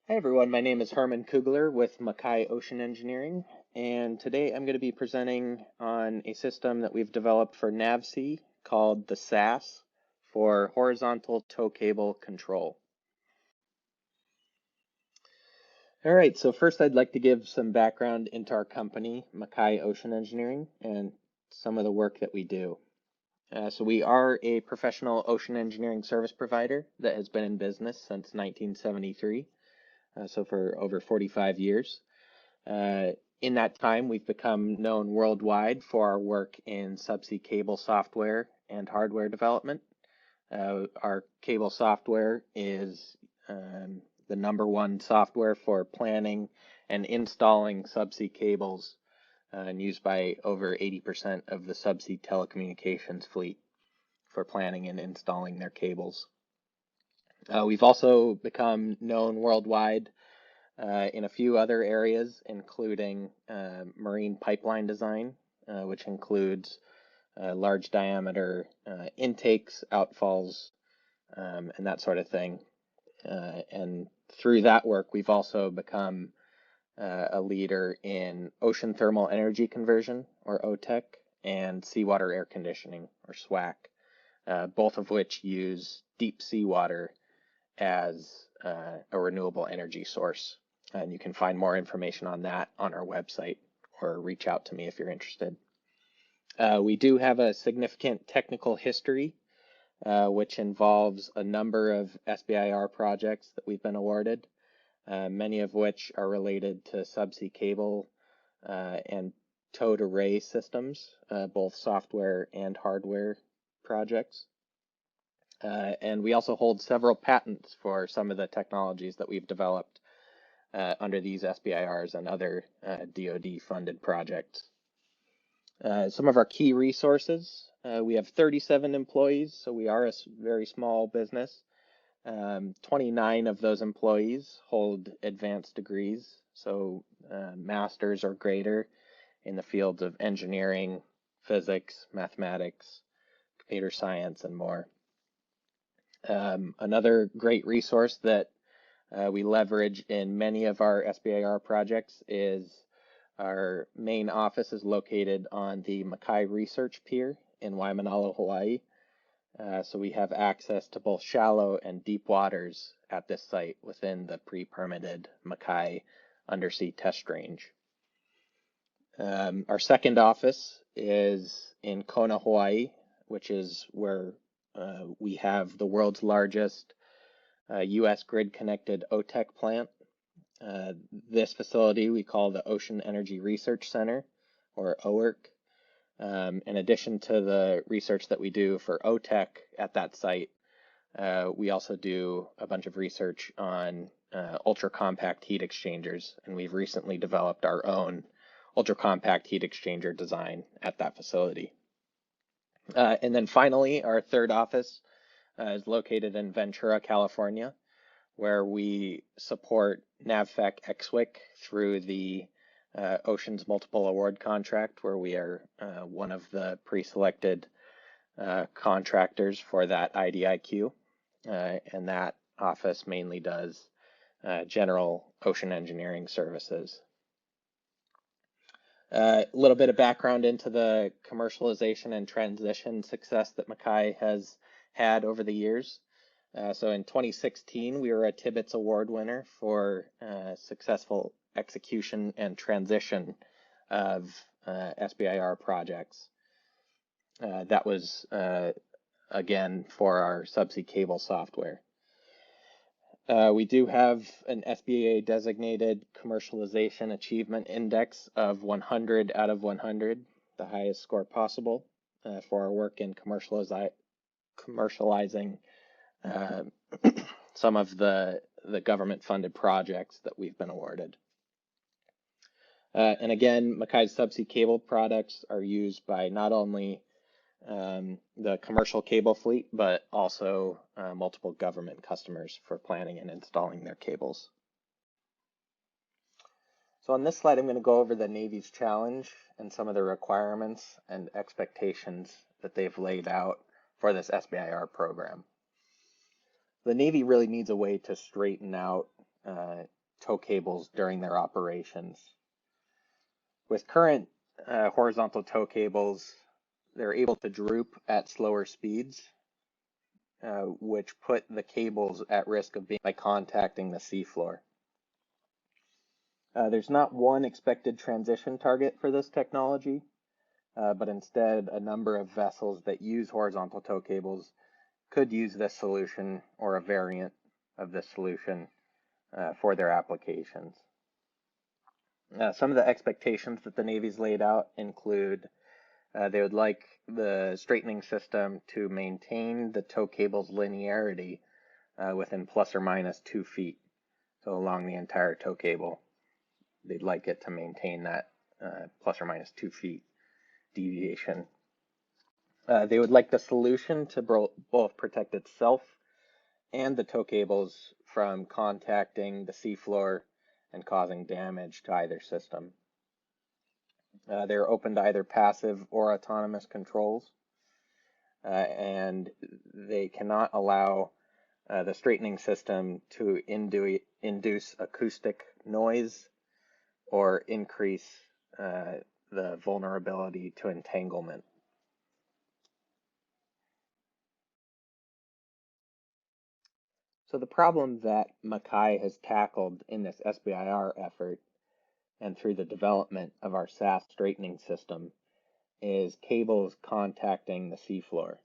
Hi everyone, my name is Hermann Kugeler with Makai Ocean Engineering, and today I'm going to be presenting on a system that we've developed for NAVSEA called the SASS for horizontal tow cable control. All right, so first I'd like to give some background into our company, Makai Ocean Engineering, and some of the work that we do. So we are a professional ocean engineering service provider that has been in business since 1973. So for over 45 years. In that time, we've become known worldwide for our work in subsea cable software and hardware development. Our cable software is the #1 software for planning and installing subsea cables and used by over 80% of the subsea telecommunications fleet for planning and installing their cables. We've also become known worldwide in a few other areas, including marine pipeline design, which includes large diameter intakes, outfalls, and that sort of thing. And through that work, we've also become a leader in ocean thermal energy conversion, or OTEC, and seawater air conditioning, or SWAC, both of which use deep seawater as a renewable energy source. And you can find more information on that on our website or reach out to me if you're interested. We do have a significant technical history, which involves a number of SBIR projects that we've been awarded, many of which are related to subsea cable and towed array systems, both software and hardware projects. And we also hold several patents for some of the technologies that we've developed under these SBIRs and other DoD-funded projects. Some of our key resources, we have 37 employees, so we are a very small business. 29 of those employees hold advanced degrees, so masters or greater in the fields of engineering, physics, mathematics, computer science, and more. Another great resource that we leverage in many of our SBIR projects is our main office is located on the Makai Research Pier in Waimanalo, Hawaii. So we have access to both shallow and deep waters at this site within the pre-permitted Makai undersea test range. Our second office is in Kona, Hawaii, which is where we have the world's largest U.S. grid-connected OTEC plant. This facility we call the Ocean Energy Research Center, or OERC. In addition to the research that we do for OTEC at that site, we also do a bunch of research on ultra-compact heat exchangers, and we've recently developed our own ultra-compact heat exchanger design at that facility. And then finally, our third office is located in Ventura, California, where we support NAVFEC XWIC through the Ocean's Multiple Award Contract, where we are one of the pre-selected contractors for that IDIQ. And that office mainly does general ocean engineering services. A little bit of background into the commercialization and transition success that Makai has had over the years. So in 2016, we were a Tibbets Award winner for successful execution and transition of SBIR projects. That was, again, for our subsea cable software. We do have an SBA designated commercialization achievement index of 100 out of 100, the highest score possible for our work in commercializing some of the government-funded projects that we've been awarded. And again, Makai's subsea cable products are used by not only the commercial cable fleet, but also multiple government customers for planning and installing their cables. So on this slide, I'm going to go over the Navy's challenge and some of the requirements and expectations that they've laid out for this SBIR program. The Navy really needs a way to straighten out tow cables during their operations. With current horizontal tow cables, they're able to droop at slower speeds, which put the cables at risk of being by contacting the seafloor. There's not one expected transition target for this technology, but instead a number of vessels that use horizontal tow cables could use this solution or a variant of this solution for their applications. Some of the expectations that the Navy's laid out include they would like the straightening system to maintain the tow cable's linearity within plus or minus 2 feet, so along the entire tow cable. They'd like it to maintain that plus or minus 2 feet deviation. They would like the solution to both protect itself and the tow cables from contacting the seafloor and causing damage to either system. They're open to either passive or autonomous controls, and they cannot allow the straightening system to induce acoustic noise or increase the vulnerability to entanglement. So the problem that Makai has tackled in this SBIR effort and through the development of our SASS straightening system is cables contacting the seafloor.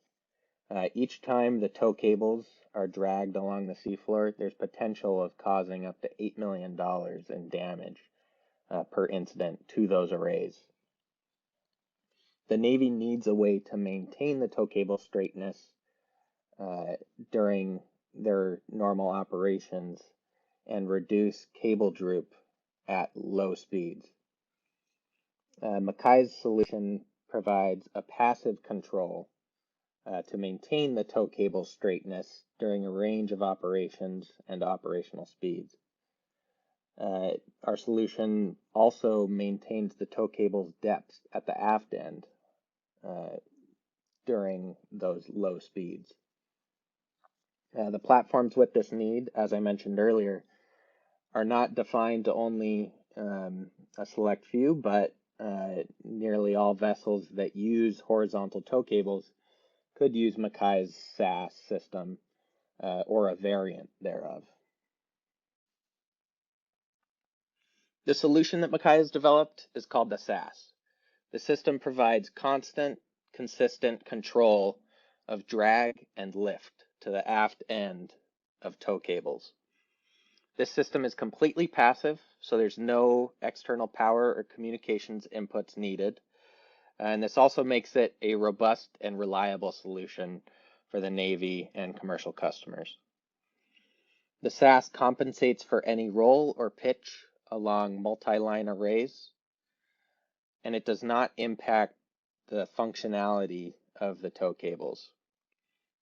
Each time the tow cables are dragged along the seafloor, there's potential of causing up to $8 million in damage per incident to those arrays. The Navy needs a way to maintain the tow cable straightness during their normal operations and reduce cable droop at low speeds. Makai's solution provides a passive control to maintain the tow cable straightness during a range of operations and operational speeds. Our solution also maintains the tow cable's depth at the aft end during those low speeds. The platforms with this need, as I mentioned earlier, are not defined to only a select few, but nearly all vessels that use horizontal tow cables could use Makai's SASS system or a variant thereof. The solution that Makai has developed is called the SASS. The system provides constant, consistent control of drag and lift to the aft end of tow cables. This system is completely passive, so there's no external power or communications inputs needed. And this also makes it a robust and reliable solution for the Navy and commercial customers. The SASS compensates for any roll or pitch along multi-line arrays, and it does not impact the functionality of the tow cables.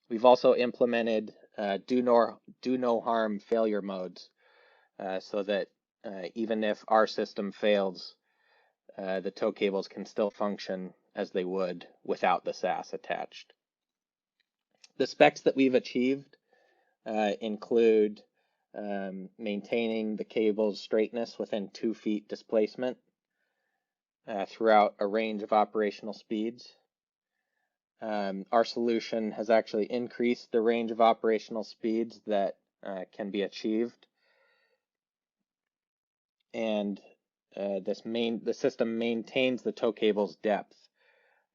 We've also implemented do no harm failure modes so that even if our system fails, the tow cables can still function as they would without the SASS attached. The specs that we've achieved include maintaining the cable's straightness within 2 feet displacement throughout a range of operational speeds. Our solution has actually increased the range of operational speeds that can be achieved, and the system maintains the tow cable's depth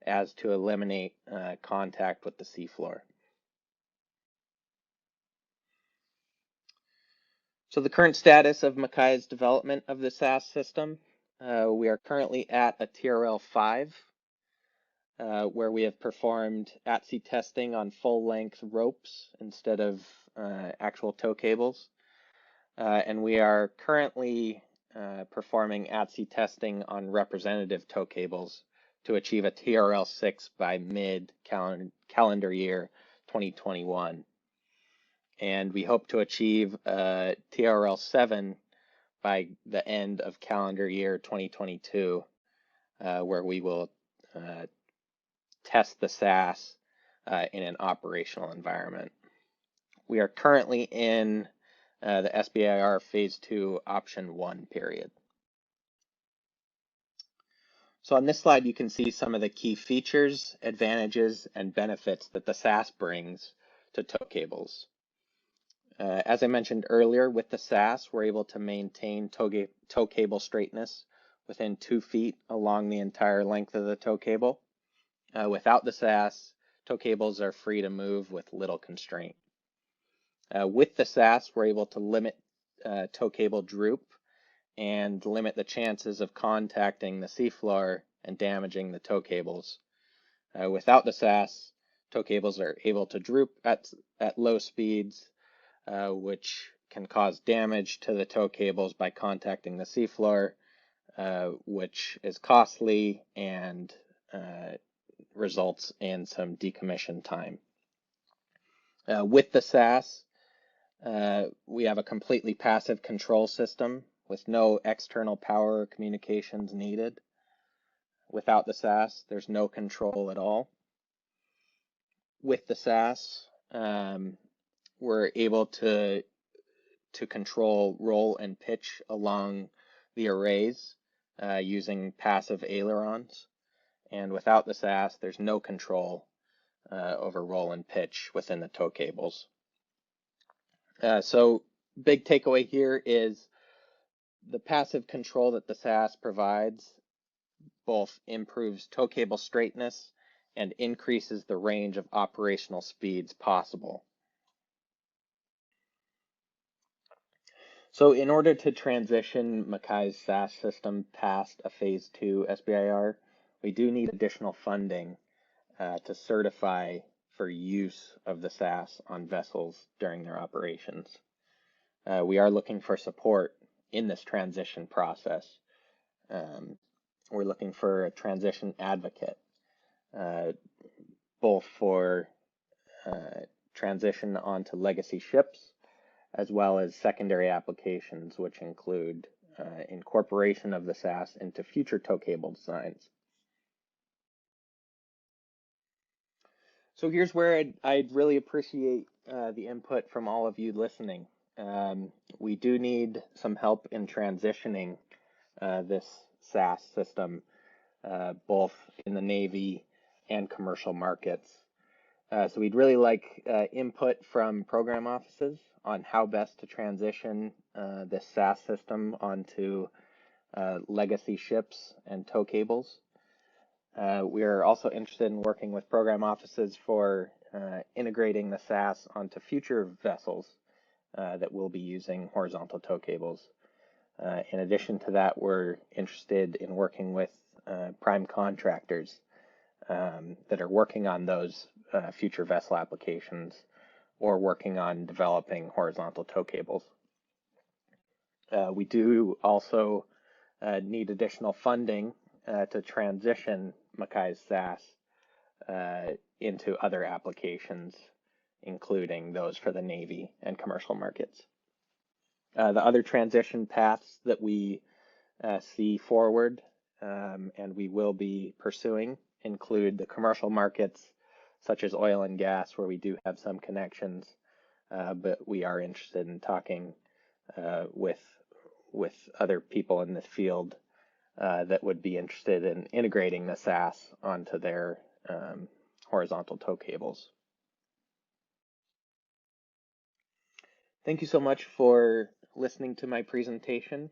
as to eliminate contact with the seafloor. So the current status of Makai's development of the SASS system, we are currently at a TRL 5, where we have performed at-sea testing on full-length ropes instead of actual tow cables. And we are currently performing at-sea testing on representative tow cables to achieve a TRL 6 by mid-calendar year 2021. And we hope to achieve a TRL 7 by the end of calendar year 2022, where we will test the SASS in an operational environment. We are currently in the SBIR Phase 2 Option 1 period. So on this slide, you can see some of the key features, advantages, and benefits that the SASS brings to tow cables. As I mentioned earlier, with the SASS, we're able to maintain tow cable straightness within 2 feet along the entire length of the tow cable. Without the SASS, tow cables are free to move with little constraint. With the SASS, we're able to limit tow cable droop and limit the chances of contacting the seafloor and damaging the tow cables. Without the SASS, tow cables are able to droop at low speeds, which can cause damage to the tow cables by contacting the seafloor, which is costly and results in some decommission time. With the SASS, we have a completely passive control system with no external power or communications needed. Without the SASS, there's no control at all. With the SASS, we're able to control roll and pitch along the arrays using passive ailerons. And without the SASS, there's no control over roll and pitch within the tow cables. So big takeaway here is the passive control that the SASS provides both improves tow cable straightness and increases the range of operational speeds possible. So in order to transition Makai's SASS system past a Phase 2 SBIR, we do need additional funding to certify for use of the SASS on vessels during their operations. We are looking for support in this transition process. We're looking for a transition advocate, both for transition onto legacy ships, as well as secondary applications, which include incorporation of the SASS into future tow cable designs. So here's where I'd really appreciate the input from all of you listening. We do need some help in transitioning this SASS system, both in the Navy and commercial markets. So we'd really like input from program offices on how best to transition this SASS system onto legacy ships and tow cables. We are also interested in working with program offices for integrating the SASS onto future vessels that will be using horizontal tow cables. In addition to that, we're interested in working with prime contractors that are working on those future vessel applications or working on developing horizontal tow cables. We do also need additional funding to transition Makai's SASS into other applications, including those for the Navy and commercial markets. The other transition paths that we see forward and we will be pursuing include the commercial markets, such as oil and gas, where we do have some connections, but we are interested in talking with other people in this field that would be interested in integrating the SASS onto their horizontal tow cables. Thank you so much for listening to my presentation,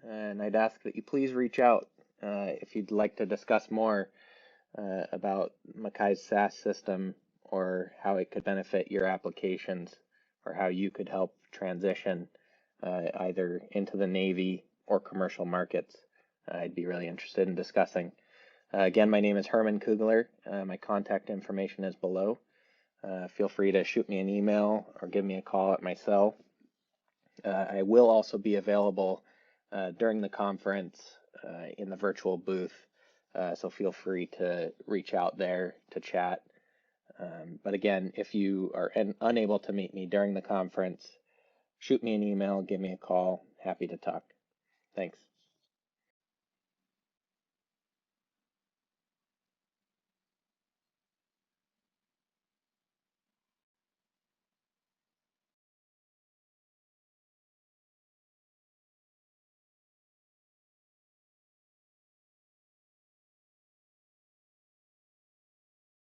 and I'd ask that you please reach out if you'd like to discuss more about Makai's SASS system or how it could benefit your applications or how you could help transition either into the Navy or commercial markets. I'd be really interested in discussing. Again, my name is Hermann Kugeler. My contact information is below. Feel free to shoot me an email or give me a call at my cell. I will also be available during the conference in the virtual booth, so feel free to reach out there to chat. But again, if you are unable to meet me during the conference, shoot me an email, give me a call. Happy to talk. Thanks.